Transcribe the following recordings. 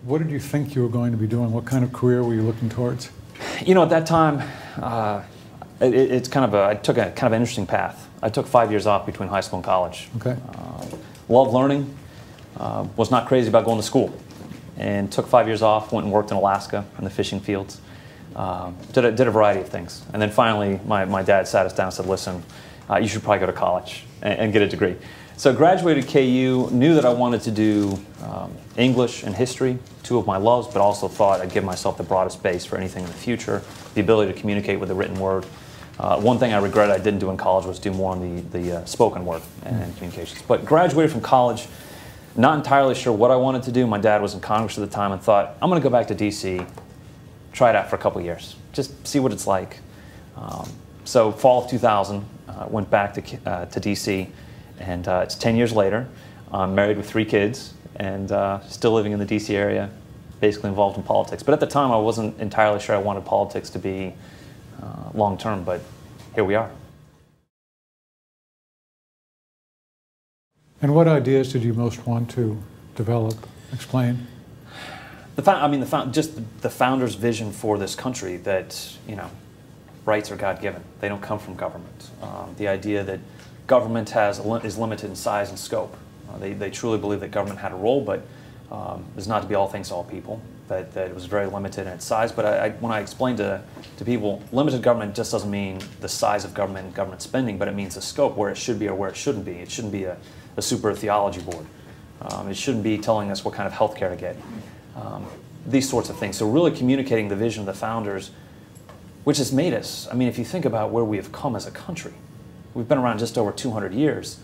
What did you think you were going to be doing? What kind of career were you looking towards? You know, at that time, it's kind of I took a kind of an interesting path. I took 5 years off between high school and college. Okay. Loved learning, was not crazy about going to school, and took 5 years off, went and worked in Alaska in the fishing fields. Did a variety of things. And then finally, my dad sat us down and said, listen, you should probably go to college and get a degree. So graduated KU, knew that I wanted to do English and history, two of my loves, but also thought I'd give myself the broadest base for anything in the future, the ability to communicate with the written word. One thing I regret I didn't do in college was do more on the spoken word and communications. But graduated from college, not entirely sure what I wanted to do. My dad was in Congress at the time and thought, I'm going to go back to DC, try it out for a couple of years, just see what it's like. So fall of 2000, went back to DC, and it's 10 years later. I'm married with 3 kids and still living in the DC area, basically involved in politics. But at the time, I wasn't entirely sure I wanted politics to be long-term, but here we are. And what ideas did you most want to develop? Explain. Just the founder's vision for this country that, you know, rights are God-given. They don't come from government. The idea that government is limited in size and scope. They truly believe that government had a role, but is not to be all things to all people, that it was very limited in its size. But when I explained to people, limited government just doesn't mean the size of government and government spending, but it means the scope, where it should be or where it shouldn't be. It shouldn't be a super theology board. It shouldn't be telling us what kind of health care to get. These sorts of things. So really communicating the vision of the founders, which has made us, I mean, if you think about where we have come as a country, we've been around just over 200 years,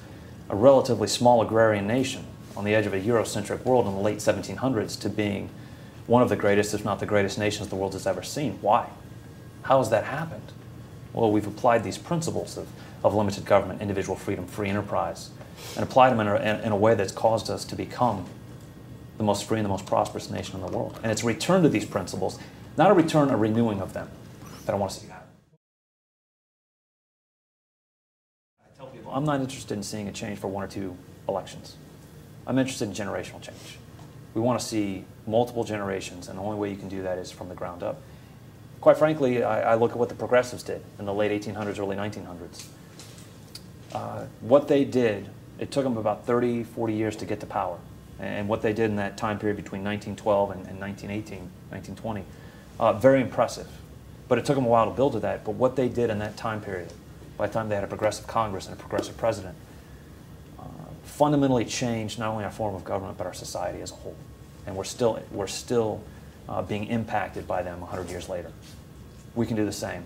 a relatively small agrarian nation on the edge of a Eurocentric world in the late 1700s to being one of the greatest, if not the greatest nations the world has ever seen. Why? How has that happened? Well, we've applied these principles of limited government, individual freedom, free enterprise, and applied them in a way that's caused us to become the most free and the most prosperous nation in the world. And it's a return to these principles, not a return, a renewing of them, that I want to see happen. I tell people, I'm not interested in seeing a change for 1 or 2 elections. I'm interested in generational change. We want to see multiple generations, and the only way you can do that is from the ground up. Quite frankly, I look at what the progressives did in the late 1800s, early 1900s. What they did, it took them about 30, 40 years to get to power. And what they did in that time period between 1912 and 1918, 1920, very impressive. But it took them a while to build to that. But what they did in that time period, by the time they had a progressive Congress and a progressive president, fundamentally changed not only our form of government, but our society as a whole. And we're still being impacted by them 100 years later. We can do the same.